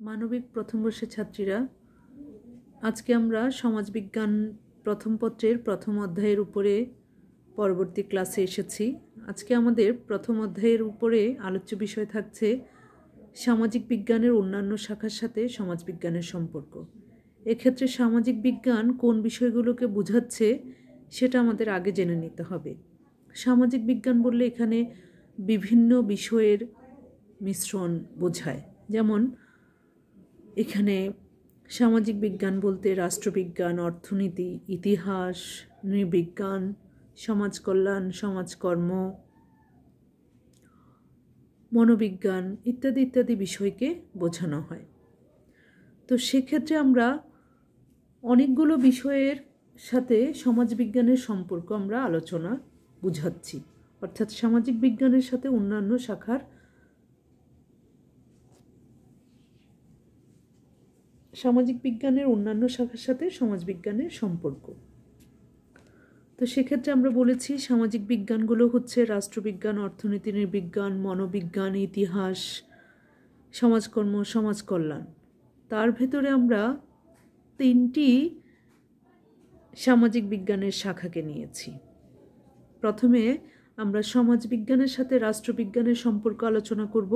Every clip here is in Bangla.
মানবিক প্রথম বর্ষের ছাত্রীরা, আজকে আমরা সমাজবিজ্ঞান প্রথম পত্রের প্রথম অধ্যায়ের উপরে পরবর্তী ক্লাসে এসেছি। আজকে আমাদের প্রথম অধ্যায়ের উপরে আলোচ্য বিষয় থাকছে সামাজিক বিজ্ঞানের অন্যান্য শাখার সাথে সমাজবিজ্ঞানের সম্পর্ক। এক্ষেত্রে সামাজিক বিজ্ঞান কোন বিষয়গুলোকে বোঝাচ্ছে সেটা আমাদের আগে জেনে নিতে হবে। সামাজিক বিজ্ঞান বললে এখানে বিভিন্ন বিষয়ের মিশ্রণ বোঝায়। যেমন এখানে সামাজিক বিজ্ঞান বলতে রাষ্ট্রবিজ্ঞান, অর্থনীতি, ইতিহাস, নৃবিজ্ঞান, সমাজকল্যাণ, সমাজকর্ম, মনোবিজ্ঞান ইত্যাদি ইত্যাদি বিষয়কে বোঝানো হয়। তো সেক্ষেত্রে আমরা অনেকগুলো বিষয়ের সাথে সমাজবিজ্ঞানের সম্পর্ক আমরা আলোচনা বুঝাচ্ছি, অর্থাৎ সামাজিক বিজ্ঞানের সাথে অন্যান্য শাখার সামাজিক বিজ্ঞানের অন্যান্য শাখার সাথে সমাজবিজ্ঞানের সম্পর্ক। তো সেক্ষেত্রে আমরা বলেছি সামাজিক বিজ্ঞানগুলো হচ্ছে রাষ্ট্রবিজ্ঞান, অর্থনীতি, নৃবিজ্ঞান, মনোবিজ্ঞান, ইতিহাস, সমাজকর্ম, সমাজকল্যাণ। তার ভেতরে আমরা তিনটি সামাজিক বিজ্ঞানের শাখাকে নিয়েছি। প্রথমে আমরা সমাজবিজ্ঞানের সাথে রাষ্ট্রবিজ্ঞানের সম্পর্ক আলোচনা করব,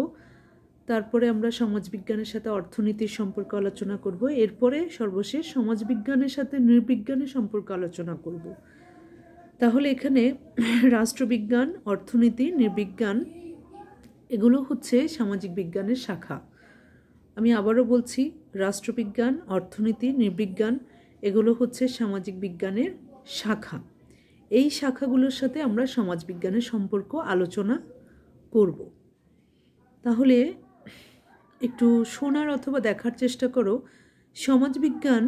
তারপরে আমরা সমাজবিজ্ঞানের সাথে অর্থনীতির সম্পর্ক আলোচনা করব, এরপরে সর্বশেষ সমাজবিজ্ঞানের সাথে নৃবিজ্ঞানের সম্পর্ক আলোচনা করব। তাহলে এখানে রাষ্ট্রবিজ্ঞান, অর্থনীতি, নৃবিজ্ঞান এগুলো হচ্ছে সামাজিক বিজ্ঞানের শাখা। আমি আবারও বলছি, রাষ্ট্রবিজ্ঞান, অর্থনীতি, নৃবিজ্ঞান এগুলো হচ্ছে সামাজিক বিজ্ঞানের শাখা। এই শাখাগুলোর সাথে আমরা সমাজবিজ্ঞানের সম্পর্ক আলোচনা করব। তাহলে একটু শোনার অথবা দেখার চেষ্টা করো। সমাজবিজ্ঞান,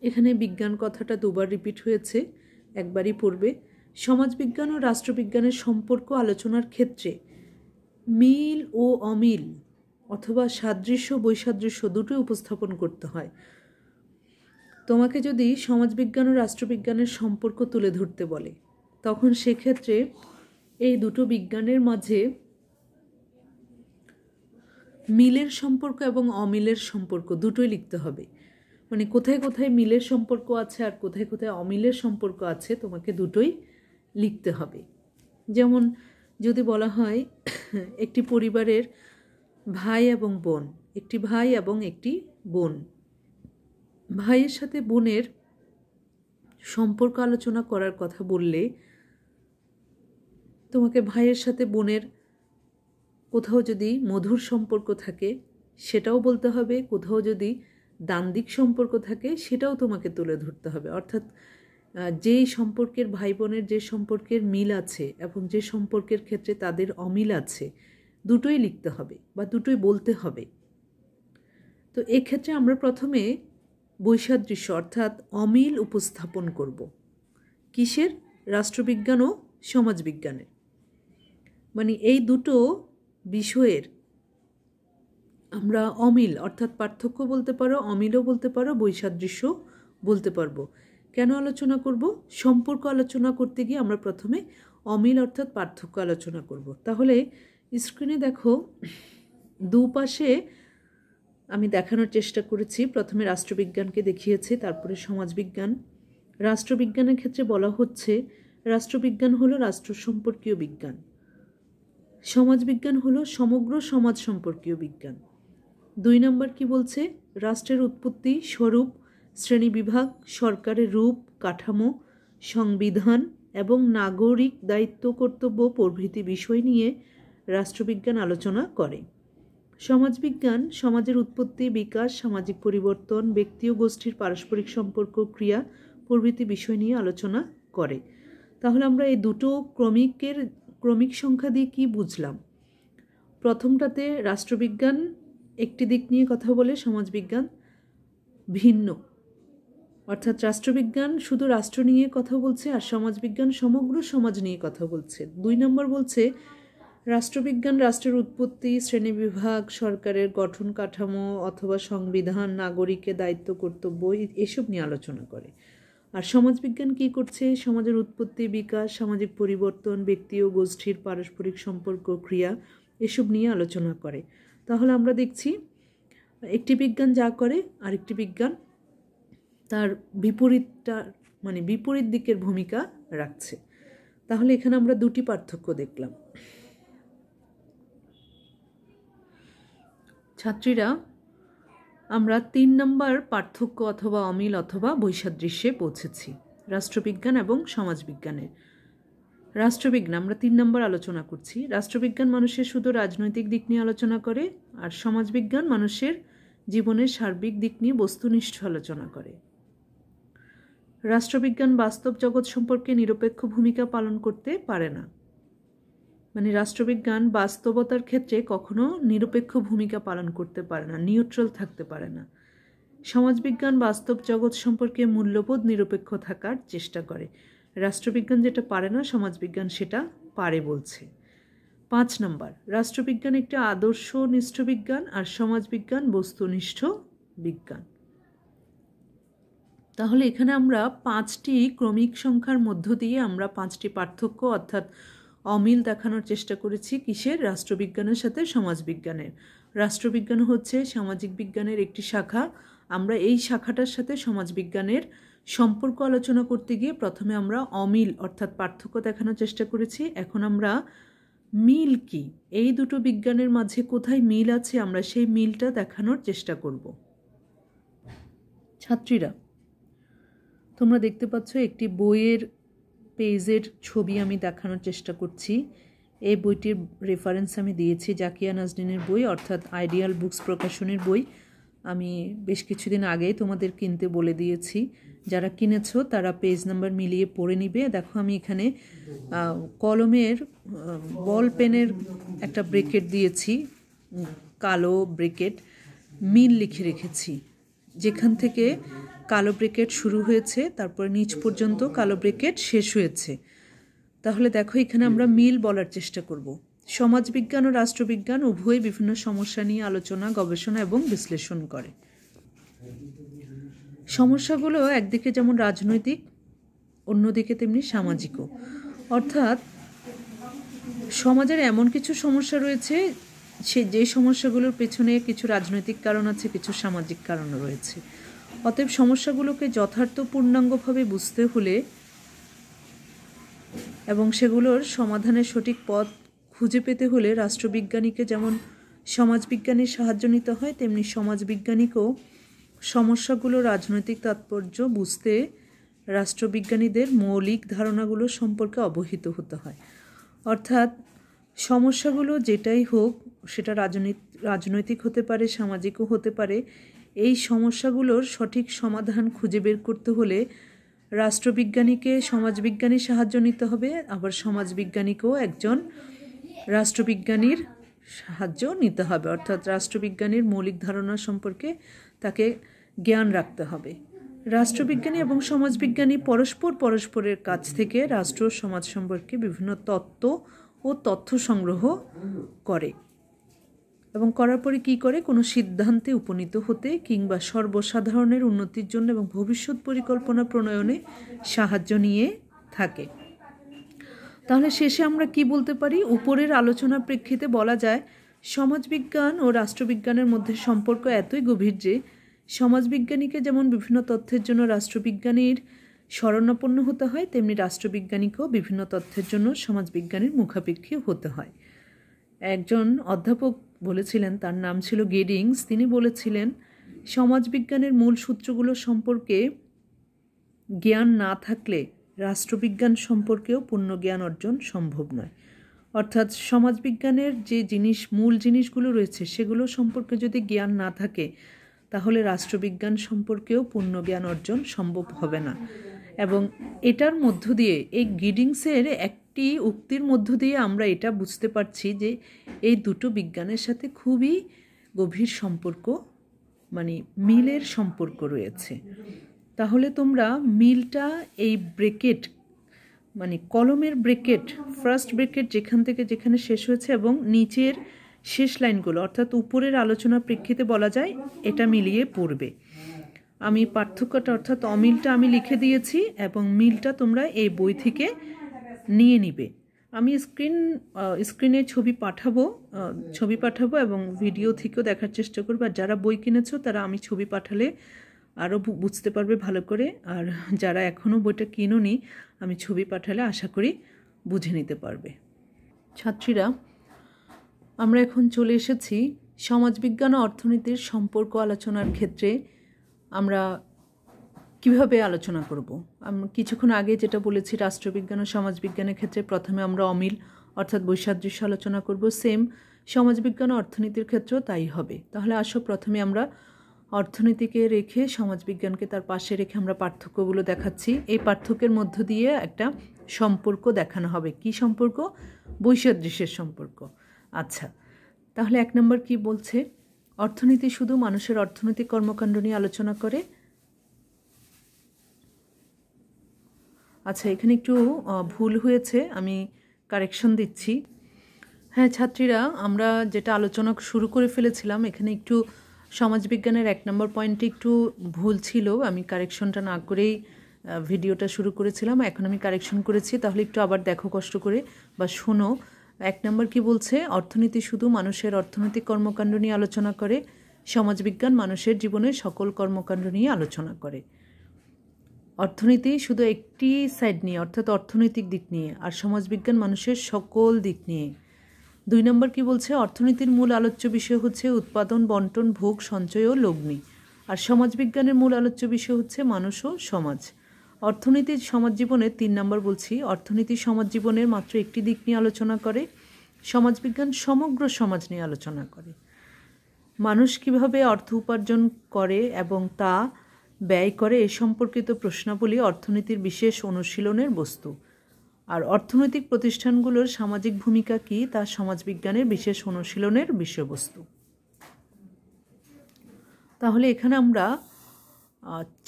এখানে বিজ্ঞান কথাটা দুবার রিপিট হয়েছে, একবারই পড়বে। সমাজবিজ্ঞান ও রাষ্ট্রবিজ্ঞানের সম্পর্ক আলোচনার ক্ষেত্রে মিল ও অমিল অথবা সাদৃশ্য বৈসাদৃশ্য দুটোই উপস্থাপন করতে হয়। তোমাকে যদি সমাজবিজ্ঞান ও রাষ্ট্রবিজ্ঞানের সম্পর্ক তুলে ধরতে বলে, তখন সেক্ষেত্রে এই দুটো বিজ্ঞানের মাঝে মিলের সম্পর্ক এবং অমিলের সম্পর্ক দুটোই লিখতে হবে। মানে কোথায় কোথায় মিলের সম্পর্ক আছে আর কোথায় কোথায় অমিলের সম্পর্ক আছে, তোমাকে দুটোই লিখতে হবে। যেমন যদি বলা হয় একটি পরিবারের ভাই এবং বোন, একটি ভাই এবং একটি বোন, ভাইয়ের সাথে বোনের সম্পর্ক আলোচনা করার কথা বললে তোমাকে ভাইয়ের সাথে বোনের কোথাও যদি মধুর সম্পর্ক থাকে সেটাও বলতে হবে, কোথাও যদি দ্বান্দ্বিক সম্পর্ক থাকে সেটাও তোমাকে তুলে ধরতে হবে। অর্থাৎ যেই সম্পর্কের ভাই বোনের যে সম্পর্কের মিল আছে এবং যে সম্পর্কের ক্ষেত্রে তাদের অমিল আছে, দুটোই লিখতে হবে বা দুটোই বলতে হবে। তো এক্ষেত্রে আমরা প্রথমে বৈসাদৃশ্য অর্থাৎ অমিল উপস্থাপন করব। কিসের? রাষ্ট্রবিজ্ঞান ও সমাজবিজ্ঞানের। মানে এই দুটো বিষয়ের আমরা অমিল অর্থাৎ পার্থক্য বলতে পারো, অমিলও বলতে পারো, বৈসাদৃশ্য বলতে পারবো। কেন আলোচনা করব? সম্পর্ক আলোচনা করতে গিয়ে আমরা প্রথমে অমিল অর্থাৎ পার্থক্য আলোচনা করব। তাহলে স্ক্রিনে দেখো, দুপাশে আমি দেখানোর চেষ্টা করেছি। প্রথমে রাষ্ট্রবিজ্ঞানকে দেখিয়েছি, তারপরে সমাজবিজ্ঞান। রাষ্ট্রবিজ্ঞানের ক্ষেত্রে বলা হচ্ছে রাষ্ট্রবিজ্ঞান হলো রাষ্ট্র সম্পর্কীয় বিজ্ঞান, সমাজবিজ্ঞান হলো সমগ্র সমাজ সম্পর্কীয় বিজ্ঞান। 2 নম্বর কি বলছে? রাষ্ট্রের উৎপত্তি, স্বরূপ, শ্রেণীবিভাগ, সরকারের রূপ, কাঠামো, সংবিধান এবং নাগরিক দায়িত্ব কর্তব্য প্রভৃতি বিষয় নিয়ে রাষ্ট্রবিজ্ঞান আলোচনা করে। সমাজবিজ্ঞান সমাজের উৎপত্তি, বিকাশ, সামাজিক পরিবর্তন, ব্যক্তি ও গোষ্ঠীর পারস্পরিক সম্পর্ক, ক্রিয়া প্রভৃতি বিষয় নিয়ে আলোচনা করে। তাহলে আমরা এই দুটো ক্রমিক সংখ্যা দিয়ে কি বুঝলাম? প্রথমটাতে রাষ্ট্রবিজ্ঞান একটি দিক নিয়ে কথা বলে, সমাজবিজ্ঞান ভিন্ন। অর্থাৎ রাষ্ট্রবিজ্ঞান শুধু রাষ্ট্র নিয়ে কথা বলছে আর সমাজবিজ্ঞান সমগ্র সমাজ নিয়ে কথা বলছে। 2 নম্বর বলছে রাষ্ট্রবিজ্ঞান রাষ্ট্রের উৎপত্তি, শ্রেণীবিভাগ, সরকারের গঠন কাঠামো অথবা সংবিধান, নাগরিকের দায়িত্ব কর্তব্য এসব নিয়ে আলোচনা করে। আর সমাজবিজ্ঞান কি করছে? সমাজের উৎপত্তি, বিকাশ, সামাজিক পরিবর্তন, ব্যক্তি ও গোষ্ঠীর পারস্পরিক সম্পর্ক, ক্রিয়া এসব নিয়ে আলোচনা করে। তাহলে আমরা দেখছি একটি বিজ্ঞান যা করে আরেকটি বিজ্ঞান তার বিপরীতটা মানে বিপরীত দিকের ভূমিকা রাখছে। তাহলে এখানে আমরা দুটি পার্থক্য দেখলাম। ছাত্রীরা, আমরা 3 নম্বর পার্থক্য অথবা অমিল অথবা বৈসাদৃশ্যে পৌঁছেছি রাষ্ট্রবিজ্ঞান এবং সমাজবিজ্ঞানের। রাষ্ট্রবিজ্ঞান আমরা 3 নম্বর আলোচনা করছি। রাষ্ট্রবিজ্ঞান মানুষের শুধু রাজনৈতিক দিক নিয়ে আলোচনা করে, আর সমাজবিজ্ঞান মানুষের জীবনের সার্বিক দিক নিয়ে বস্তুনিষ্ঠ আলোচনা করে। রাষ্ট্রবিজ্ঞান বাস্তব জগৎ সম্পর্কে নিরপেক্ষ ভূমিকা পালন করতে পারে না, মানে রাষ্ট্রবিজ্ঞান বাস্তবতার ক্ষেত্রে কখনো নিরপেক্ষ ভূমিকা পালন করতে পারে না, নিউট্রাল থাকতে পারে না। সমাজবিজ্ঞান বাস্তব জগৎ সম্পর্কে মূল্যবোধ নিরপেক্ষ থাকার চেষ্টা করে। রাষ্ট্রবিজ্ঞান যেটা পারে না, সমাজবিজ্ঞান সেটা পারে বলছে। 5 নম্বর, রাষ্ট্রবিজ্ঞান একটি আদর্শনিষ্ঠ বিজ্ঞান আর সমাজবিজ্ঞান বস্তুনিষ্ঠ বিজ্ঞান। তাহলে এখানে আমরা 5টি ক্রমিক সংখ্যার মধ্য দিয়ে আমরা 5টি পার্থক্য অর্থাৎ অমিল দেখানোর চেষ্টা করেছি কিসের? রাষ্ট্রবিজ্ঞানের সাথে সমাজবিজ্ঞানের। রাষ্ট্রবিজ্ঞান হচ্ছে সামাজিক বিজ্ঞানের একটি শাখা। আমরা এই শাখাটার সাথে সমাজবিজ্ঞানের সম্পর্ক আলোচনা করতে গিয়ে প্রথমে আমরা অমিল অর্থাৎ পার্থক্য দেখানোর চেষ্টা করেছি। এখন আমরা মিল কি, এই দুটো বিজ্ঞানের মাঝে কোথায় মিল আছে আমরা সেই মিলটা দেখানোর চেষ্টা করব। ছাত্রীরা, তোমরা দেখতে পাচ্ছ একটি বইয়ের পেজের ছবি আমি দেখানোর চেষ্টা করছি। এই বইটির রেফারেন্স আমি দিয়েছি জাকিয়া নাজনীনের বই, অর্থাৎ আইডিয়াল বুকস প্রকাশনের বই। আমি বেশ কিছুদিন আগেই তোমাদের কিনতে বলে দিয়েছি। যারা কিনেছো তারা পেজ নাম্বার মিলিয়ে পড়ে নিবে। দেখো আমি এখানে কলমের বল পেনের একটা ব্রেকেট দিয়েছি, কালো ব্রেকেট, মিল লিখে রেখেছি। যেখান থেকে কালো ব্রেকেট শুরু হয়েছে তারপর নিচ পর্যন্ত কালো ব্রেকেট শেষ হয়েছে। তাহলে দেখো এখানে আমরা মিল বলার চেষ্টা করব। সমাজবিজ্ঞান ও রাষ্ট্রবিজ্ঞান উভয়ই বিভিন্ন সমস্যা নিয়ে আলোচনা, গবেষণা এবং বিশ্লেষণ করে। সমস্যাগুলো একদিকে যেমন রাজনৈতিক, অন্যদিকে তেমনি সামাজিকও। অর্থাৎ সমাজের এমন কিছু সমস্যা রয়েছে যে সমস্যাগুলোর পেছনে কিছু রাজনৈতিক কারণ আছে, কিছু সামাজিক কারণও রয়েছে। অতএব সমস্যাগুলোকে যথার্থ পূর্ণাঙ্গভাবে বুঝতে হলে এবং সেগুলোর সমাধানের সঠিক পথ খুঁজে পেতে হলে রাষ্ট্রবিজ্ঞানীকে যেমন সমাজবিজ্ঞানীর সাহায্য নিতে হয়, তেমনি সমাজবিজ্ঞানীকেও সমস্যাগুলো রাজনৈতিক তাৎপর্য বুঝতে রাষ্ট্রবিজ্ঞানীদের মৌলিক ধারণাগুলো সম্পর্কে অবহিত হতে হয়। অর্থাৎ সমস্যাগুলো যেটাই হোক, সেটা রাজনৈতিক হতে পারে, সামাজিকও হতে পারে, এই সমস্যাগুলোর সঠিক সমাধান খুঁজে বের করতে হলে রাষ্ট্রবিজ্ঞানীকে সমাজবিজ্ঞানীর সাহায্য নিতে হবে, আবার সমাজবিজ্ঞানীকেও একজন রাষ্ট্রবিজ্ঞানীর সাহায্য নিতে হবে। অর্থাৎ রাষ্ট্রবিজ্ঞানীর মৌলিক ধারণা সম্পর্কে তাকে জ্ঞান রাখতে হবে। রাষ্ট্রবিজ্ঞানী এবং সমাজবিজ্ঞানী পরস্পরের কাছ থেকে রাষ্ট্র সমাজ সম্পর্কে বিভিন্ন তত্ত্ব ও তথ্য সংগ্রহ করে এবং করার পরে কী করে? কোনো সিদ্ধান্তে উপনীত হতে কিংবা সর্বসাধারণের উন্নতির জন্য এবং ভবিষ্যৎ পরিকল্পনা প্রণয়নে সাহায্য নিয়ে থাকে। তাহলে শেষে আমরা কি বলতে পারি? উপরের আলোচনার প্রেক্ষিতে বলা যায় সমাজবিজ্ঞান ও রাষ্ট্রবিজ্ঞানের মধ্যে সম্পর্ক এতই গভীর যে সমাজবিজ্ঞানীকে যেমন বিভিন্ন তথ্যের জন্য রাষ্ট্রবিজ্ঞানীর শরণাপন্ন হতে হয়, তেমনি রাষ্ট্রবিজ্ঞানীকেও বিভিন্ন তথ্যের জন্য সমাজবিজ্ঞানীর মুখাপেক্ষী হতে হয়। একজন অধ্যাপক বলেছিলেন, তার নাম ছিল গেডিংস, তিনি বলেছিলেন সমাজবিজ্ঞানের মূল সূত্রগুলো সম্পর্কে জ্ঞান না থাকলে রাষ্ট্রবিজ্ঞান সম্পর্কেও পূর্ণ জ্ঞান অর্জন সম্ভব নয়। অর্থাৎ সমাজবিজ্ঞানের যে মূল জিনিসগুলো রয়েছে সেগুলো সম্পর্কে যদি জ্ঞান না থাকে তাহলে রাষ্ট্রবিজ্ঞান সম্পর্কেও পূর্ণ জ্ঞান অর্জন সম্ভব হবে না। এবং এটার মধ্য দিয়ে, এই গিডিংসের একটি উক্তির মধ্য দিয়ে আমরা এটা বুঝতে পারছি যে এই দুটো বিজ্ঞানের সাথে খুবই গভীর সম্পর্ক, মানে মিলের সম্পর্ক রয়েছে। তাহলে তোমরা মিলটা, এই ব্রেকেট মানে কলমের ব্রেকেট, ফার্স্ট ব্রেকেট যেখান থেকে যেখানে শেষ হয়েছে এবং নিচের শেষ লাইনগুলো অর্থাৎ উপরের আলোচনার প্রেক্ষিতে বলা যায় এটা মিলিয়ে পড়বে। আমি পার্থক্যটা অর্থাৎ অমিলটা আমি লিখে দিয়েছি এবং মিলটা তোমরা এই বই থেকে নিয়ে নিবে। আমি স্ক্রিনে ছবি পাঠাবো এবং ভিডিও থেকেও দেখার চেষ্টা করবো। আর যারা বই কিনেছো তারা আমি ছবি পাঠালে আরও বুঝতে পারবে ভালো করে, আর যারা এখনও বইটা কিনোনি আমি ছবি পাঠালে আশা করি বুঝে নিতে পারবে। ছাত্রীরা, আমরা এখন চলে এসেছি সমাজবিজ্ঞান ও অর্থনীতির সম্পর্ক আলোচনার ক্ষেত্রে আমরা কিভাবে আলোচনা করব। কিছুক্ষণ আগে যেটা বলেছি, রাষ্ট্রবিজ্ঞান ও সমাজবিজ্ঞানের ক্ষেত্রে প্রথমে আমরা অমিল অর্থাৎ বৈসাদৃশ্য আলোচনা করব, সেম সমাজবিজ্ঞান ও অর্থনীতির ক্ষেত্রেও তাই হবে। তাহলে আসো প্রথমে আমরা অর্থনীতিকে রেখে সমাজবিজ্ঞানকে তার পাশে রেখে আমরা পার্থক্যগুলো দেখাচ্ছি। এই পার্থক্যের মধ্য দিয়ে একটা সম্পর্ক দেখানো হবে। কি সম্পর্ক? বৈসাদৃশ্যের সম্পর্ক। আচ্ছা, তাহলে 1 নম্বর কি বলছে? অর্থনীতি শুধু মানুষের অর্থনৈতিক কর্মকাণ্ড নিয়ে আলোচনা করে। আচ্ছা, এখানে একটু ভুল হয়েছে, আমি কারেকশন দিচ্ছি। হ্যাঁ ছাত্রীরা, আমরা যেটা আলোচনা শুরু করে ফেলেছিলাম, এখানে একটু সমাজবিজ্ঞানের 1 নম্বর পয়েন্টে একটু ভুল ছিল। আমি কারেকশনটা না করেই ভিডিওটা শুরু করেছিলাম, এখন আমি কারেকশন করেছি। তাহলে একটু আবার দেখো কষ্ট করে বা শোনো। 1 নম্বর কি বলছে? অর্থনীতি শুধু মানুষের অর্থনৈতিক কর্মকাণ্ড নিয়ে আলোচনা করে। সমাজবিজ্ঞান মানুষের জীবনের সকল কর্মকাণ্ড নিয়ে আলোচনা করে। অর্থনীতি শুধু একটি সাইড নিয়ে অর্থাৎ অর্থনৈতিক দিক নিয়ে, আর সমাজবিজ্ঞান মানুষের সকল দিক নিয়ে। 2 নম্বর কি বলছে? অর্থনীতির মূল আলোচ্য বিষয় হচ্ছে উৎপাদন, বন্টন, ভোগ, সঞ্চয় ও লগ্নি। আর সমাজবিজ্ঞানের মূল আলোচ্য বিষয় হচ্ছে মানুষ ও সমাজ। অর্থনীতি সমাজ জীবনের 3 নম্বর বলছি, অর্থনীতি সমাজ জীবনের মাত্র একটি দিক নিয়ে আলোচনা করে। সমাজবিজ্ঞান সমগ্র সমাজ নিয়ে আলোচনা করে। মানুষ কিভাবে অর্থ উপার্জন করে এবং তা ব্যয় করে এ সম্পর্কিত প্রশ্নাবলী অর্থনীতির বিশেষ অনুশীলনের বস্তু। আর অর্থনৈতিক প্রতিষ্ঠানগুলোর সামাজিক ভূমিকা কী তা সমাজবিজ্ঞানের বিশেষ অনুশীলনের বিষয়বস্তু। তাহলে এখানে আমরা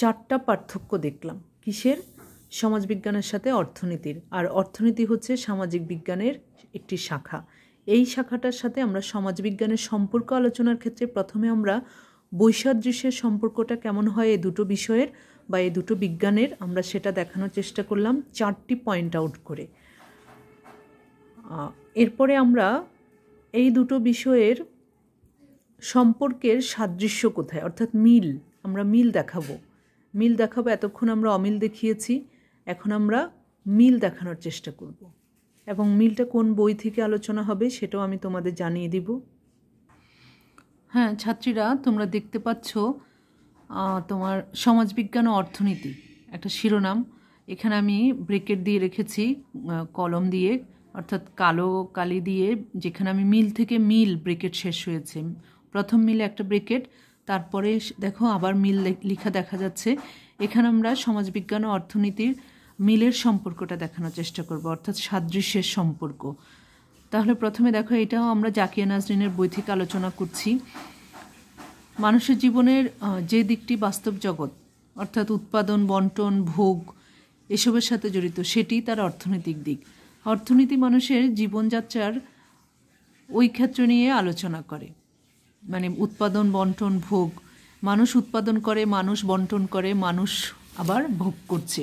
4টা পার্থক্য দেখলাম। কিসের? সমাজবিজ্ঞানের সাথে অর্থনীতির। আর অর্থনীতি হচ্ছে সামাজিক বিজ্ঞানের একটি শাখা। এই শাখাটার সাথে আমরা সমাজবিজ্ঞানের সম্পর্ক আলোচনার ক্ষেত্রে প্রথমে আমরা বৈসাদৃশ্যের সম্পর্কটা কেমন হয় এই দুটো বিষয়ের বা এই দুটো বিজ্ঞানের, আমরা সেটা দেখানোর চেষ্টা করলাম 4টি পয়েন্ট আউট করে। এরপরে আমরা এই দুটো বিষয়ের সম্পর্কের সাদৃশ্য কোথায় অর্থাৎ মিল, আমরা মিল দেখাবো। এতক্ষণ আমরা অমিল দেখিয়েছি, এখন আমরা মিল দেখানোর চেষ্টা করব। এবং মিলটা কোন বই থেকে আলোচনা হবে সেটাও আমি তোমাদের জানিয়ে দিব। হ্যাঁ ছাত্রীরা, তোমরা দেখতে পাচ্ছ তোমার সমাজবিজ্ঞান ও অর্থনীতি একটা শিরোনাম। এখানে আমি ব্রেকেট দিয়ে রেখেছি কলম দিয়ে, অর্থাৎ কালো কালি দিয়ে, যেখানে আমি মিল থেকে মিল ব্রেকেট শেষ হয়েছে। প্রথম মিলে একটা ব্রেকেট, তারপরে দেখো আবার মিল লেখা দেখা যাচ্ছে। এখানে আমরা সমাজবিজ্ঞান ও অর্থনীতির মিলের সম্পর্কটা দেখানোর চেষ্টা করব, অর্থাৎ সাদৃশ্যের সম্পর্ক। তাহলে প্রথমে দেখো, এটাও আমরা জাকিয়া নাজরিনের বই থেকে আলোচনা করছি। মানুষের জীবনের যে দিকটি বাস্তব জগৎ অর্থাৎ উৎপাদন, বন্টন, ভোগ এসবের সাথে জড়িত, সেটি তার অর্থনৈতিক দিক। অর্থনীতি মানুষের জীবনযাত্রার ওই ক্ষেত্র নিয়ে আলোচনা করে, মানে উৎপাদন, বন্টন, ভোগ। মানুষ উৎপাদন করে, মানুষ বন্টন করে, মানুষ আবার ভোগ করছে,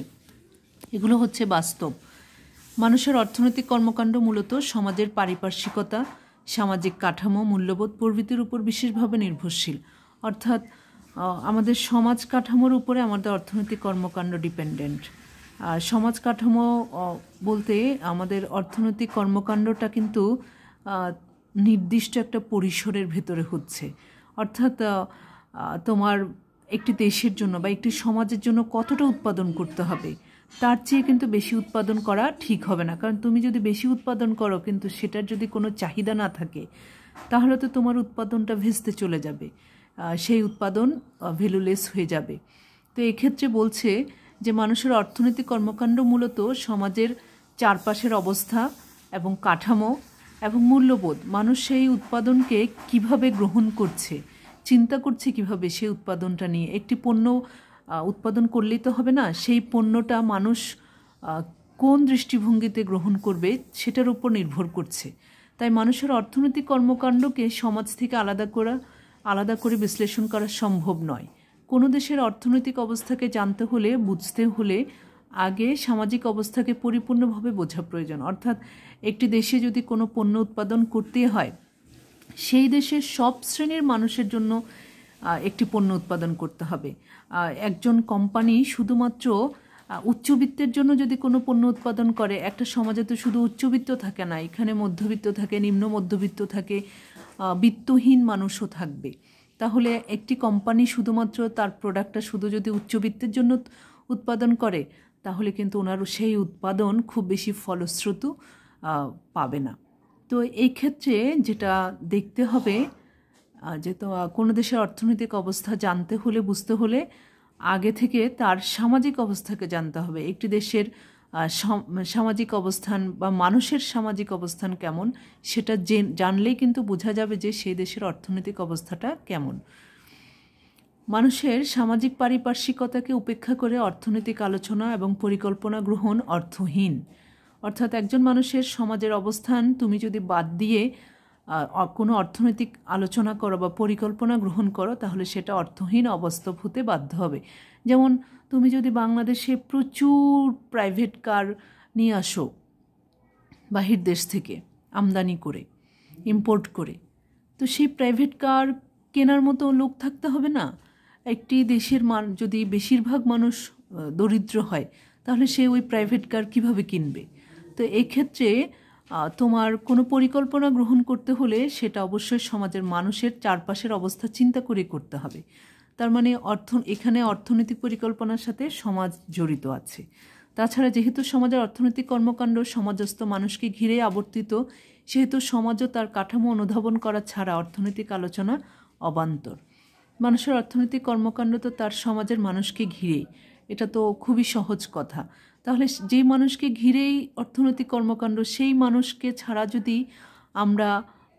এগুলো হচ্ছে বাস্তব। মানুষের অর্থনৈতিক কর্মকাণ্ড মূলত সমাজের পারিপার্শ্বিকতা, সামাজিক কাঠামো, মূল্যবোধ প্রভৃতির উপর বিশেষভাবে নির্ভরশীল। অর্থাৎ আমাদের সমাজ কাঠামোর উপরে আমাদের অর্থনৈতিক কর্মকাণ্ড ডিপেন্ডেন্ট। আর সমাজ কাঠামো বলতে আমাদের অর্থনৈতিক কর্মকাণ্ডটা কিন্তু নির্দিষ্ট একটা পরিসরের ভেতরে হচ্ছে। অর্থাৎ তোমার একটি দেশের জন্য বা একটি সমাজের জন্য কতটা উৎপাদন করতে হবে তার চেয়ে কিন্তু বেশি উৎপাদন করা ঠিক হবে না। কারণ তুমি যদি বেশি উৎপাদন করো কিন্তু সেটার যদি কোনো চাহিদা না থাকে তাহলে তো তোমার উৎপাদনটা ভেস্তে চলে যাবে, সেই উৎপাদন ভ্যালুলেস হয়ে যাবে। তো এক্ষেত্রে বলছে যে মানুষের অর্থনৈতিক কর্মকাণ্ড মূলত সমাজের চারপাশের অবস্থা এবং কাঠামো এবং মূল্যবোধ, মানুষ সেই উৎপাদনকে কিভাবে গ্রহণ করছে, চিন্তা করছে কিভাবে সেই উৎপাদনটা নিয়ে। একটি পণ্য উৎপাদন করলেই তো হবে না, সেই পণ্যটা মানুষ কোন দৃষ্টিভঙ্গিতে গ্রহণ করবে সেটার উপর নির্ভর করছে। তাই মানুষের অর্থনৈতিক কর্মকাণ্ডকে সমাজ থেকে আলাদা করে বিশ্লেষণ করা সম্ভব নয়। কোনো দেশের অর্থনৈতিক অবস্থাকে জানতে হলে, বুঝতে হলে আগে সামাজিক অবস্থাকে পরিপূর্ণভাবে বোঝা প্রয়োজন। অর্থাৎ একটি দেশে যদি কোনো পণ্য উৎপাদন করতে হয়, সেই দেশের সব শ্রেণীর মানুষের জন্য একটি পণ্য উৎপাদন করতে হবে। একজন কোম্পানি শুধুমাত্র উচ্চবিত্তের জন্য যদি কোনো পণ্য উৎপাদন করে, একটা সমাজে তো শুধু উচ্চবিত্ত থাকে না, এখানে মধ্যবিত্ত থাকে, নিম্ন মধ্যবিত্ত থাকে, বিত্তহীন মানুষও থাকবে। তাহলে একটি কোম্পানি শুধুমাত্র তার প্রোডাক্টটা শুধু যদি উচ্চবিত্তের জন্য উৎপাদন করে, তাহলে কিন্তু ওনার সেই উৎপাদন খুব বেশি ফলশ্রুতি পাবে না। তো এই ক্ষেত্রে যেটা দেখতে হবে, যে তো কোনো দেশের অর্থনৈতিক অবস্থা জানতে হলে, বুঝতে হলে আগে থেকে তার সামাজিক অবস্থাকে জানতে হবে। একটি দেশের সামাজিক অবস্থান বা মানুষের সামাজিক অবস্থান কেমন, সেটা জানলেই কিন্তু বোঝা যাবে যে সেই দেশের অর্থনৈতিক অবস্থাটা কেমন। মানুষের সামাজিক পারিপার্শ্বিকতাকে উপেক্ষা করে অর্থনৈতিক আলোচনা এবং পরিকল্পনা গ্রহণ অর্থহীন। অর্থাৎ একজন মানুষের সমাজের অবস্থান তুমি যদি বাদ দিয়ে কোনো অর্থনৈতিক আলোচনা করো বা পরিকল্পনা গ্রহণ করো, তাহলে সেটা অর্থহীন অবাস্তব হতে বাধ্য হবে। যেমন তুমি যদি বাংলাদেশে প্রচুর প্রাইভেট কার নিয়ে আসো বাহির দেশ থেকে আমদানি করে, ইম্পোর্ট করে, তো সেই প্রাইভেট কার কেনার মতো লোক থাকতে হবে না? একটি দেশের যদি বেশিরভাগ মানুষ দরিদ্র হয়, তাহলে সে ওই প্রাইভেট কার কিভাবে কিনবে? তো এক্ষেত্রে তোমার কোনো পরিকল্পনা গ্রহণ করতে হলে সেটা অবশ্যই সমাজের মানুষের চারপাশের অবস্থা চিন্তা করে করতে হবে। তার মানে এখানে অর্থনৈতিক পরিকল্পনার সাথে সমাজ জড়িত আছে। তাছাড়া যেহেতু সমাজের অর্থনৈতিক কর্মকাণ্ড সমাজস্থ মানুষকে ঘিরে আবর্তিত, সেহেতু সমাজও তার কাঠামো অনুধাবন করা ছাড়া অর্থনৈতিক আলোচনা অবান্তর। মানুষের অর্থনৈতিক কর্মকাণ্ড তো তার সমাজের মানুষকে ঘিরেই, এটা তো খুবই সহজ কথা। তাহলে যেই মানুষকে ঘিরেই অর্থনৈতিক কর্মকাণ্ড, সেই মানুষকে ছাড়া যদি আমরা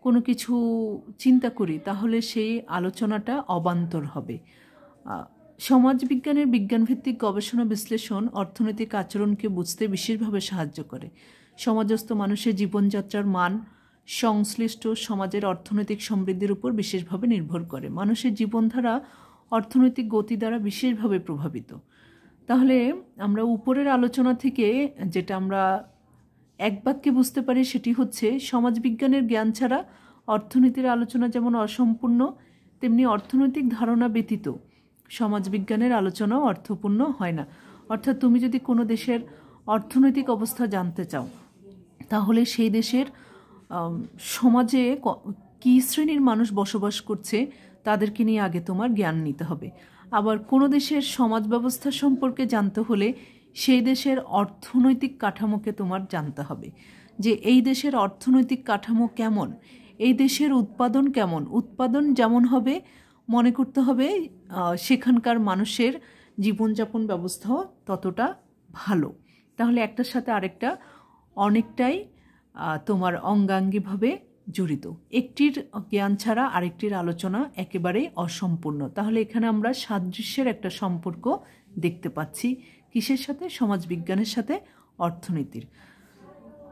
কোনো কিছু চিন্তা করি, তাহলে সেই আলোচনাটা অবান্তর হবে। সমাজবিজ্ঞানের বিজ্ঞানভিত্তিক গবেষণা বিশ্লেষণ অর্থনৈতিক আচরণকে বুঝতে বিশেষভাবে সাহায্য করে। সমাজস্থ মানুষের জীবনযাত্রার মান সংশ্লিষ্ট সমাজের অর্থনৈতিক সমৃদ্ধির উপর বিশেষভাবে নির্ভর করে। মানুষের জীবনধারা অর্থনৈতিক গতি দ্বারা বিশেষভাবে প্রভাবিত। তাহলে আমরা উপরের আলোচনা থেকে যেটা আমরা এক বাক্যে বুঝতে পারি, সেটি হচ্ছে সমাজবিজ্ঞানের জ্ঞান ছাড়া অর্থনীতির আলোচনা যেমন অসম্পূর্ণ, তেমনি অর্থনৈতিক ধারণা ব্যতীত সমাজবিজ্ঞানের আলোচনাও অর্থপূর্ণ হয় না। অর্থাৎ তুমি যদি কোনো দেশের অর্থনৈতিক অবস্থা জানতে চাও, তাহলে সেই দেশের সমাজে কী শ্রেণীর মানুষ বসবাস করছে তাদেরকে নিয়ে আগে তোমার জ্ঞান নিতে হবে। আবার কোনো দেশের সমাজ ব্যবস্থা সম্পর্কে জানতে হলে সেই দেশের অর্থনৈতিক কাঠামোকে তোমার জানতে হবে, যে এই দেশের অর্থনৈতিক কাঠামো কেমন, এই দেশের উৎপাদন কেমন। উৎপাদন যেমন হবে, মনে করতে হবে সেখানকার মানুষের জীবনযাপন ব্যবস্থাও ততটা ভালো। তাহলে একটার সাথে আরেকটা অনেকটাই তোমার অঙ্গাঙ্গিভাবে জড়িত। একটির জ্ঞান ছাড়া আরেকটির আলোচনা একেবারেই অসম্পূর্ণ। তাহলে এখানে আমরা সাদৃশ্যের একটা সম্পর্ক দেখতে পাচ্ছি, কিসের সাথে? সমাজবিজ্ঞানের সাথে অর্থনীতির।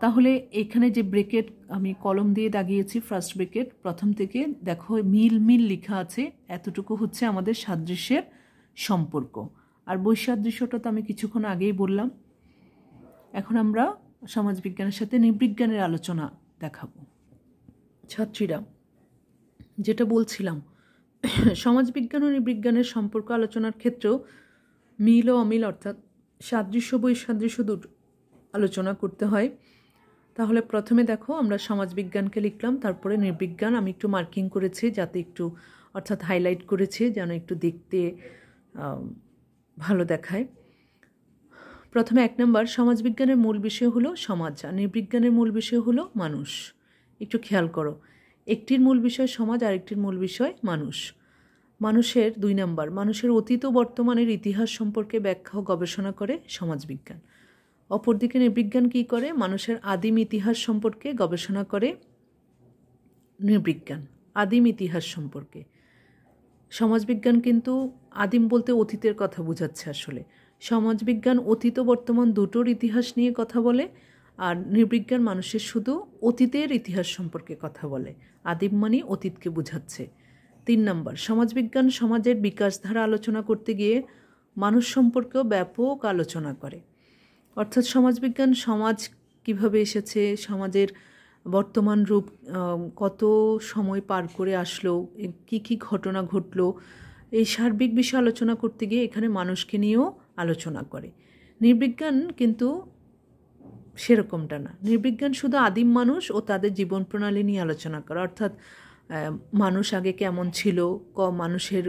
তাহলে এখানে যে ব্রেকেট আমি কলম দিয়ে দাগিয়েছি, ফার্স্ট ব্রেকেট প্রথম থেকে দেখো মিল মিল লেখা আছে, এতটুকু হচ্ছে আমাদের সাদৃশ্যের সম্পর্ক। আর বৈসাদৃশ্যটা তো আমি কিছুক্ষণ আগেই বললাম। এখন আমরা সমাজবিজ্ঞানের সাথে নৃবিজ্ঞানের আলোচনা দেখাবো। ছাত্রীরা, যেটা বলছিলাম, সমাজবিজ্ঞান ও নৃবিজ্ঞানের সম্পর্ক আলোচনার ক্ষেত্রেও মিল ও অমিল অর্থাৎ সাদৃশ্য বৈসাদৃশ্য দুটো আলোচনা করতে হয়। তাহলে প্রথমে দেখো আমরা সমাজবিজ্ঞানকে লিখলাম, তারপরে নৃবিজ্ঞান আমি একটু মার্কিং করেছি যাতে একটু, অর্থাৎ হাইলাইট করেছি যেন একটু দেখতে ভালো দেখায়। প্রথমে 1 নম্বর, সমাজবিজ্ঞানের মূল বিষয় হলো সমাজ, আর নৃবিজ্ঞানের মূল বিষয় হলো মানুষ। একটু খেয়াল করো, একটির মূল বিষয় সমাজ, আরেকটির মূল বিষয় মানুষ। মানুষের 2 নম্বর, মানুষের অতীত ও বর্তমানের ইতিহাস সম্পর্কে ব্যাখ্যা ও গবেষণা করে সমাজবিজ্ঞান। অপরদিকে নৃবিজ্ঞান কী করে? মানুষের আদিম ইতিহাস সম্পর্কে গবেষণা করে নৃবিজ্ঞান, আদিম ইতিহাস সম্পর্কে। সমাজবিজ্ঞান কিন্তু আদিম বলতে অতীতের কথা বোঝাচ্ছে আসলে। সমাজবিজ্ঞান অতীত বর্তমান দুটোর ইতিহাস নিয়ে কথা বলে, আর নৃবিজ্ঞান মানুষের শুধু অতীতের ইতিহাস সম্পর্কে কথা বলে। আদিম মানে অতীতকে বোঝাচ্ছে। 3 নম্বর, সমাজবিজ্ঞান সমাজের বিকাশধারা আলোচনা করতে গিয়ে মানুষ সম্পর্কেও ব্যাপক আলোচনা করে। অর্থাৎ সমাজবিজ্ঞান সমাজ কিভাবে এসেছে, সমাজের বর্তমান রূপ কত সময় পার করে আসলো, কি কি ঘটনা ঘটলো, এই সার্বিক বিষয়ে আলোচনা করতে গিয়ে এখানে মানুষকে নিয়েও আলোচনা করে। নৃবিজ্ঞান কিন্তু সেরকমটা না। নৃবিজ্ঞান শুধু আদিম মানুষ ও তাদের জীবন প্রণালী নিয়ে আলোচনা করে, অর্থাৎ মানুষ আগে কেমন ছিল, মানুষের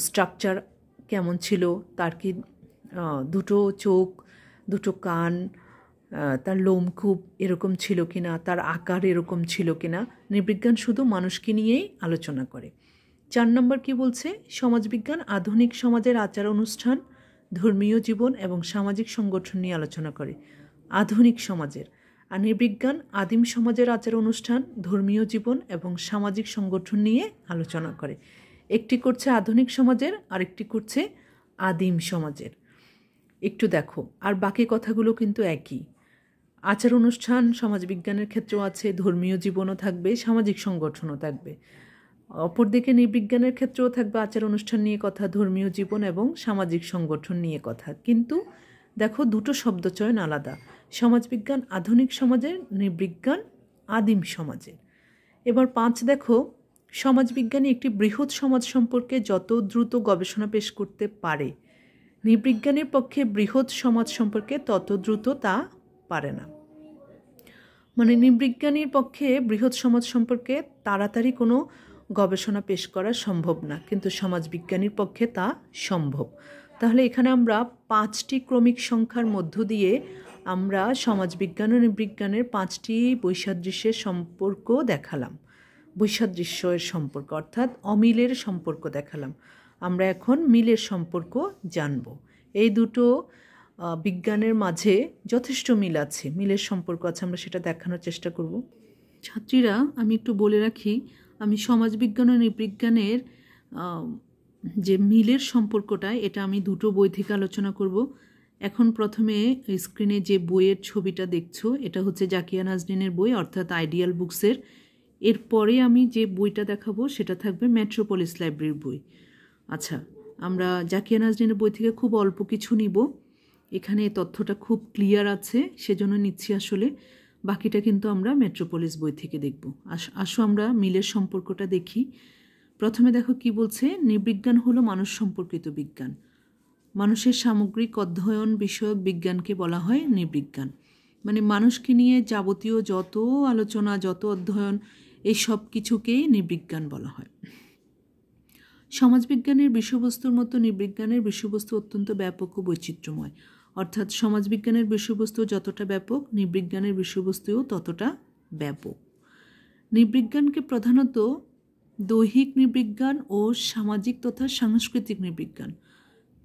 স্ট্রাকচার কেমন ছিল, তার কি দুটো চোখ, দুটো কান, তার লোমকূপ এরকম ছিল কিনা, তার আকার এরকম ছিল কিনা। নৃবিজ্ঞান শুধু মানুষকে নিয়েই আলোচনা করে। 4 নম্বর কি বলছে? সমাজবিজ্ঞান আধুনিক সমাজের আচার অনুষ্ঠান, ধর্মীয় জীবন এবং সামাজিক সংগঠন নিয়ে আলোচনা করে। আধুনিক সমাজের। আর নৃবিজ্ঞান আদিম সমাজের আচার অনুষ্ঠান, ধর্মীয় জীবন এবং সামাজিক সংগঠন নিয়ে আলোচনা করে। একটি করছে আধুনিক সমাজের, আরেকটি করছে আদিম সমাজের। একটু দেখো, আর বাকি কথাগুলো কিন্তু একই। আচার অনুষ্ঠান সমাজবিজ্ঞানের ক্ষেত্রেও আছে, ধর্মীয় জীবনও থাকবে, সামাজিক সংগঠনও থাকবে। অপরদিকে নৃবিজ্ঞানের ক্ষেত্রেও থাকবে আচার অনুষ্ঠান নিয়ে কথা, ধর্মীয় জীবন এবং সামাজিক সংগঠন নিয়ে কথা। কিন্তু দেখো, দুটো শব্দচয়ন আলাদা। সমাজবিজ্ঞান আধুনিক সমাজের, নৃবিজ্ঞান আদিম সমাজের। এবার 5 দেখো, সমাজবিজ্ঞানী একটি বৃহৎ সমাজ সম্পর্কে যত দ্রুত গবেষণা পেশ করতে পারে, নৃবিজ্ঞানের পক্ষে বৃহৎ সমাজ সম্পর্কে তত দ্রুত তা পারে না। মানে নৃবিজ্ঞানীর পক্ষে বৃহৎ সমাজ সম্পর্কে তাড়াতাড়ি কোনো গবেষণা পেশ করা সম্ভব না, কিন্তু সমাজবিজ্ঞানীর পক্ষে তা সম্ভব। তাহলে এখানে আমরা 5টি ক্রমিক সংখ্যার মধ্য দিয়ে আমরা সমাজবিজ্ঞান ও নৃবিজ্ঞানের 5টি বৈসাদৃশ্যের সম্পর্ক দেখালাম। বৈসাদৃশ্যের সম্পর্ক অর্থাৎ অমিলের সম্পর্ক দেখালাম। আমরা এখন মিলের সম্পর্ক জানব। এই দুটো বিজ্ঞানের মাঝে যথেষ্ট মিল আছে, মিলের সম্পর্ক আছে, আমরা সেটা দেখানোর চেষ্টা করব। ছাত্রীরা, আমি একটু বলে রাখি, আমি সমাজবিজ্ঞান ও নৃবিজ্ঞানের যে মিলের সম্পর্কটা, এটা আমি দুটো বই থেকে আলোচনা করব। এখন প্রথমে স্ক্রিনে যে বইয়ের ছবিটা দেখছো, এটা হচ্ছে জাকিয়া নাজনীনের বই, অর্থাৎ আইডিয়াল বুকসের। এরপরে আমি যে বইটা দেখাবো সেটা থাকবে মেট্রোপলিস লাইব্রেরির বই। আচ্ছা, আমরা জাকিয়া নাজনীনের বই থেকে খুব অল্প কিছু নিব। এখানে তথ্যটা খুব ক্লিয়ার আছে, সেজন্য নিচ্ছি আসলে। বাকিটা কিন্তু আমরা মেট্রোপলিস বই থেকে দেখব। আসো আমরা মিলের সম্পর্কটা দেখি। প্রথমে দেখো কি বলছে, নৃবিজ্ঞান হলো মানুষ সম্পর্কিত বিজ্ঞান। মানুষের সামগ্রিক অধ্যয়ন বিষয়ক বিজ্ঞানকে বলা হয় নৃবিজ্ঞান। মানে মানুষকে নিয়ে যাবতীয় যত আলোচনা, যত অধ্যয়ন, এই সব কিছুকেই নৃবিজ্ঞান বলা হয়। সমাজবিজ্ঞানের বিষয়বস্তুর মতো নৃবিজ্ঞানের বিষয়বস্তু অত্যন্ত ব্যাপক ও বৈচিত্র্যময়। অর্থাৎ সমাজবিজ্ঞানের বিষয়বস্তু যতটা ব্যাপক, নৃবিজ্ঞানের বিষয়বস্তুও ততটা ব্যাপক। নৃবিজ্ঞানকে প্রধানত দৈহিক নৃবিজ্ঞান ও সামাজিক তথা সাংস্কৃতিক নৃবিজ্ঞান।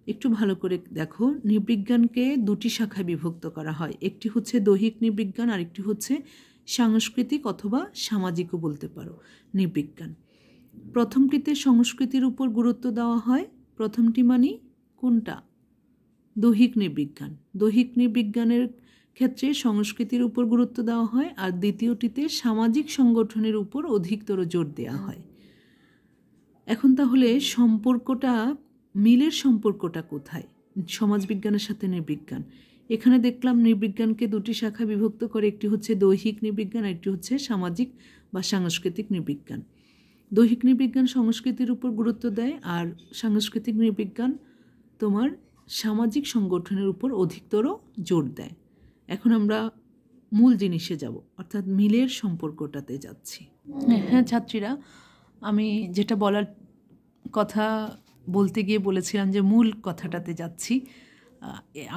একটু ভালো করে দেখো, নৃবিজ্ঞানকে দুটি শাখায় বিভক্ত করা হয়। একটি হচ্ছে দৈহিক নৃবিজ্ঞান, আর একটি হচ্ছে সাংস্কৃতিক অথবা সামাজিকও বলতে পারো নৃবিজ্ঞান। প্রথমটিতে সংস্কৃতির উপর গুরুত্ব দেওয়া হয়। প্রথমটি মানে কোনটা? দৈহিক নৃবিজ্ঞান। দৈহিক নৃবিজ্ঞানের ক্ষেত্রে সংস্কৃতির উপর গুরুত্ব দেওয়া হয়, আর দ্বিতীয়টিতে সামাজিক সংগঠনের উপর অধিকতর জোর দেওয়া হয়। এখন তাহলে সম্পর্কটা, মিলের সম্পর্কটা কোথায় সমাজবিজ্ঞানের সাথে নৃবিজ্ঞান? এখানে দেখলাম নৃবিজ্ঞানকে দুটি শাখা বিভক্ত করে, একটি হচ্ছে দৈহিক নৃবিজ্ঞান, আর একটি হচ্ছে সামাজিক বা সাংস্কৃতিক নৃবিজ্ঞান। দৈহিক নৃবিজ্ঞান সংস্কৃতির উপর গুরুত্ব দেয়, আর সাংস্কৃতিক নৃবিজ্ঞান তোমার সামাজিক সংগঠনের উপর অধিকতর জোর দেয়। এখন আমরা মূল জিনিসে যাব, অর্থাৎ মিলের সম্পর্কটাতে যাচ্ছি। হ্যাঁ ছাত্রীরা, আমি যেটা বলার কথা বলতে গিয়ে বলেছিলাম যে মূল কথাটাতে যাচ্ছি,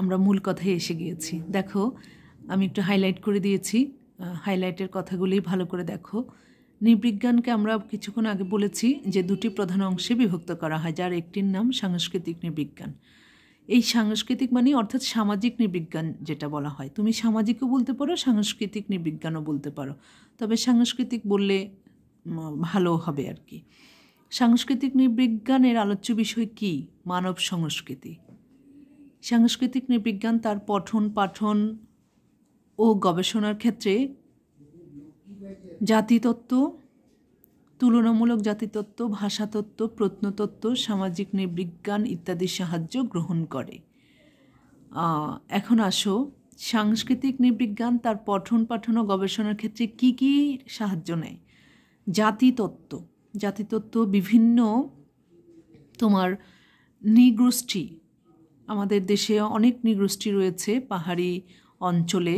আমরা মূল কথায় এসে গিয়েছি। দেখো, আমি একটু হাইলাইট করে দিয়েছি, হাইলাইটের কথাগুলি ভালো করে দেখো। নৃবিজ্ঞানকে আমরা কিছুক্ষণ আগে বলেছি যে দুটি প্রধান অংশে বিভক্ত করা হয়, যার একটির নাম সাংস্কৃতিক নৃবিজ্ঞান। এই সাংস্কৃতিক মানে অর্থাৎ সামাজিক নৃবিজ্ঞান যেটা বলা হয়, তুমি সামাজিকও বলতে পারো, সাংস্কৃতিক নৃবিজ্ঞানও বলতে পারো, তবে সাংস্কৃতিক বললে ভালো হবে আর কি। সাংস্কৃতিক নৃবিজ্ঞানের আলোচ্য বিষয় কি? মানব সংস্কৃতি। সাংস্কৃতিক নৃবিজ্ঞান তার পঠন পাঠন ও গবেষণার ক্ষেত্রে জাতিতত্ত্ব, তুলনামূলক জাতিতত্ত্ব, ভাষাতত্ত্ব, প্রত্নতত্ত্ব, সামাজিক নৃবিজ্ঞান ইত্যাদির সাহায্য গ্রহণ করে। এখন আসো, সাংস্কৃতিক নৃবিজ্ঞান তার পঠন পাঠন ও গবেষণার ক্ষেত্রে কি কি সাহায্য নেয়। জাতিতত্ত্ব বিভিন্ন তোমার নৃগোষ্ঠী, আমাদের দেশে অনেক নৃগোষ্ঠী রয়েছে, পাহাড়ি অঞ্চলে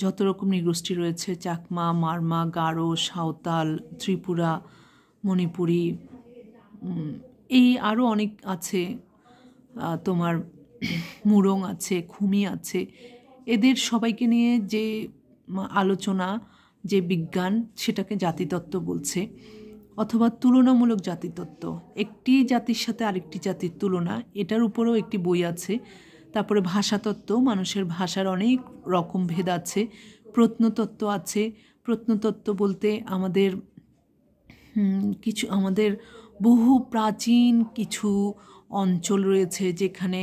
যত রকম নৃগোষ্ঠী রয়েছে, চাকমা, মারমা, গারো, সাঁওতাল, ত্রিপুরা, মণিপুরী, এই আরও অনেক আছে, তোমার মুরং আছে, খুমি আছে। এদের সবাইকে নিয়ে যে আলোচনা, যে বিজ্ঞান, সেটাকে জাতিতত্ত্ব বলছে, অথবা তুলনামূলক জাতিতত্ত্ব, একটি জাতির সাথে আরেকটি জাতির তুলনা, এটার উপরেও একটি বই আছে। তারপরে ভাষাতত্ত্ব, মানুষের ভাষার অনেক রকম ভেদ আছে। প্রত্নতত্ত্ব আছে। প্রত্নতত্ত্ব বলতে আমাদের আমাদের বহু প্রাচীন কিছু অঞ্চল রয়েছে যেখানে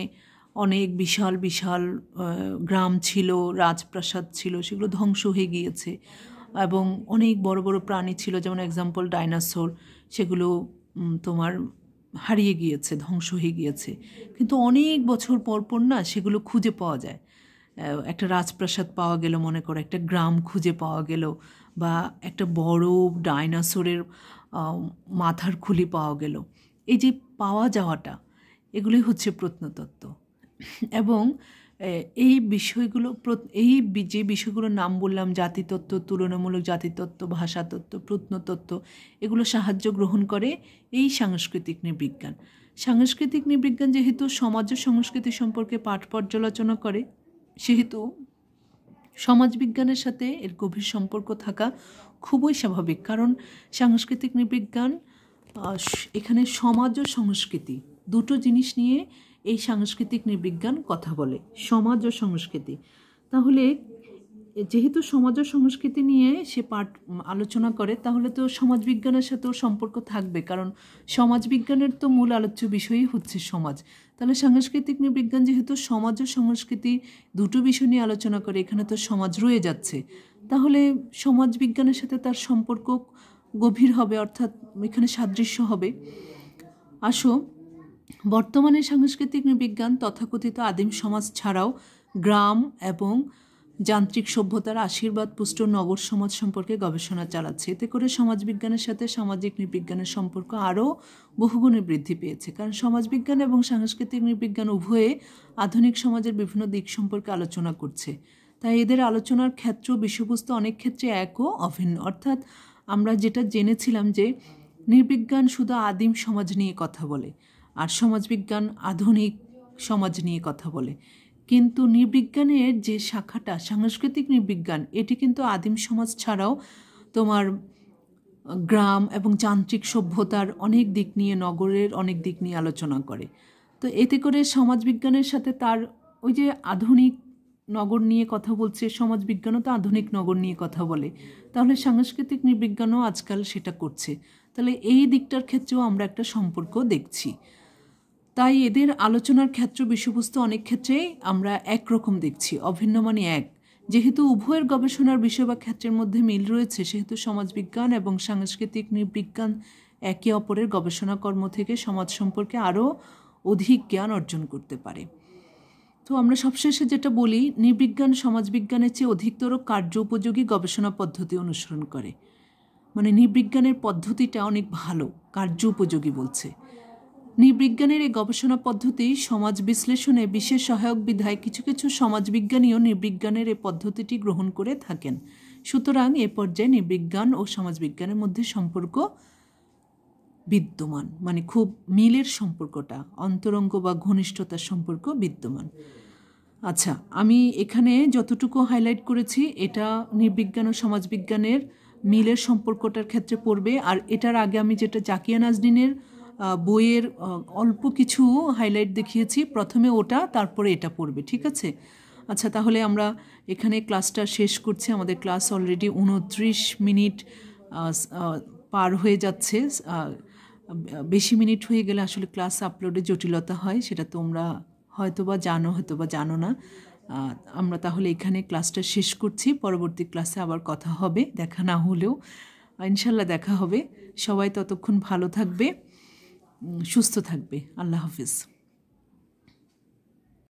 অনেক বিশাল বিশাল গ্রাম ছিল, রাজপ্রাসাদ ছিল, সেগুলো ধ্বংস হয়ে গিয়েছে। এবং অনেক বড় বড় প্রাণী ছিল, যেমন এক্সাম্পল ডাইনোসর, সেগুলো তোমার হারিয়ে গিয়েছে, ধ্বংস হয়ে গিয়েছে। কিন্তু অনেক বছর পর পর না সেগুলো খুঁজে পাওয়া যায়। একটা রাজপ্রাসাদ পাওয়া গেল, মনে করো একটা গ্রাম খুঁজে পাওয়া গেল, বা একটা বড় ডাইনোসরের মাথার খুলি পাওয়া গেল। এই যে পাওয়া যাওয়াটা, এগুলোই হচ্ছে প্রত্নতত্ত্ব। এবং এই বিষয়গুলো, যে বিষয়গুলোর নাম বললাম, জাতিতত্ত্ব, তুলনামূলক জাতিতত্ত্ব, ভাষাতত্ত্ব, প্রত্নতত্ত্ব, এগুলো সাহায্য গ্রহণ করে এই সাংস্কৃতিক নৃবিজ্ঞান। সাংস্কৃতিক নৃবিজ্ঞান যেহেতু সমাজ ও সংস্কৃতি সম্পর্কে পাঠ পর্যালোচনা করে, সেহেতু সমাজবিজ্ঞানের সাথে এর গভীর সম্পর্ক থাকা খুবই স্বাভাবিক। কারণ সাংস্কৃতিক নৃবিজ্ঞান এখানে সমাজ ও সংস্কৃতি দুটো জিনিস নিয়ে এই সাংস্কৃতিক নৃবিজ্ঞান কথা বলে, সমাজ ও সংস্কৃতি। তাহলে যেহেতু সমাজ ও সংস্কৃতি নিয়ে সে পাঠ আলোচনা করে, তাহলে তো সমাজবিজ্ঞানের সাথেও সম্পর্ক থাকবে, কারণ সমাজবিজ্ঞানের তো মূল আলোচ্য বিষয়ই হচ্ছে সমাজ। তাহলে সাংস্কৃতিক নৃবিজ্ঞান যেহেতু সমাজ ও সংস্কৃতি দুটো বিষয় নিয়ে আলোচনা করে, এখানে তো সমাজ রয়ে যাচ্ছে, তাহলে সমাজবিজ্ঞানের সাথে তার সম্পর্ক গভীর হবে, অর্থাৎ এখানে সাদৃশ্য হবে। আসো, বর্তমানে সাংস্কৃতিক নৃবিজ্ঞান তথাকথিত আদিম সমাজ ছাড়াও গ্রাম এবং যান্ত্রিক সভ্যতার আশীর্বাদ পুষ্ট নগর সমাজ সম্পর্কে গবেষণা চালাচ্ছে। এতে করে সমাজবিজ্ঞানের সাথে সামাজিক নৃবিজ্ঞানের সম্পর্ক আরও বহুগুণে বৃদ্ধি পেয়েছে। কারণ সমাজবিজ্ঞান এবং সাংস্কৃতিক নৃবিজ্ঞান উভয়ে আধুনিক সমাজের বিভিন্ন দিক সম্পর্কে আলোচনা করছে। তাই এদের আলোচনার ক্ষেত্র, বিষয়বস্তু অনেক ক্ষেত্রে এক ও অভিন্ন। অর্থাৎ আমরা যেটা জেনেছিলাম যে নৃবিজ্ঞান শুধু আদিম সমাজ নিয়ে কথা বলে, আর সমাজবিজ্ঞান আধুনিক সমাজ নিয়ে কথা বলে। কিন্তু নৃবিজ্ঞানের যে শাখাটা সাংস্কৃতিক নৃবিজ্ঞান, এটি কিন্তু আদিম সমাজ ছাড়াও তোমার গ্রাম এবং যান্ত্রিক সভ্যতার অনেক দিক নিয়ে, নগরের অনেক দিক নিয়ে আলোচনা করে। তো এতে করে সমাজবিজ্ঞানের সাথে তার ওই যে আধুনিক নগর নিয়ে কথা বলছে, সমাজবিজ্ঞানও তো আধুনিক নগর নিয়ে কথা বলে, তাহলে সাংস্কৃতিক নৃবিজ্ঞানও আজকাল সেটা করছে। তাহলে এই দিকটার ক্ষেত্রেও আমরা একটা সম্পর্ক দেখছি। তাই এদের আলোচনার ক্ষেত্র, বিষয়বস্তু অনেক ক্ষেত্রেই আমরা একরকম দেখছি, অভিন্ন মানে এক। যেহেতু উভয়ের গবেষণার বিষয় বা ক্ষেত্রের মধ্যে মিল রয়েছে, সেহেতু সমাজবিজ্ঞান এবং সাংস্কৃতিক নৃবিজ্ঞান একে অপরের গবেষণা কর্ম থেকে সমাজ সম্পর্কে আরও অধিক জ্ঞান অর্জন করতে পারে। তো আমরা সবশেষে যেটা বলি, নৃবিজ্ঞান সমাজবিজ্ঞানের চেয়ে অধিকতর কার্য উপযোগী গবেষণা পদ্ধতি অনুসরণ করে। মানে নৃবিজ্ঞানের পদ্ধতিটা অনেক ভালো, কার্য উপযোগী বলছে। নৃবিজ্ঞানের এই গবেষণা পদ্ধতি সমাজ বিশ্লেষণে বিশেষ সহায়ক বিধায় কিছু কিছু সমাজবিজ্ঞানীও নৃবিজ্ঞানের এই পদ্ধতিটি গ্রহণ করে থাকেন। সুতরাং এ পর্যায়ে নৃবিজ্ঞান ও সমাজবিজ্ঞানের মধ্যে সম্পর্ক বিদ্যমান, মানে খুব মিলের সম্পর্কটা, অন্তরঙ্গ বা ঘনিষ্ঠতার সম্পর্ক বিদ্যমান। আচ্ছা, আমি এখানে যতটুকু হাইলাইট করেছি এটা নৃবিজ্ঞান ও সমাজবিজ্ঞানের মিলের সম্পর্কটার ক্ষেত্রে পড়বে। আর এটার আগে আমি যেটা জাকিয়া নাজনীনের বইয়ের অল্প কিছু হাইলাইট দেখিয়েছি, প্রথমে ওটা, তারপরে এটা পড়বে, ঠিক আছে? আচ্ছা, তাহলে আমরা এখানে ক্লাসটা শেষ করছি। আমাদের ক্লাস অলরেডি 29 মিনিট পার হয়ে যাচ্ছে। বেশি মিনিট হয়ে গেলে আসলে ক্লাস আপলোডে জটিলতা হয়, সেটা তোমরা হয়তোবা জানো, হয়তোবা জানো না। আমরা তাহলে এখানে ক্লাসটা শেষ করছি। পরবর্তী ক্লাসে আবার কথা হবে, দেখা না হলেও ইনশাল্লাহ দেখা হবে। সবাই ততক্ষণ ভালো থাকবে, সুস্থ থাকবে। আল্লাহ হাফিজ।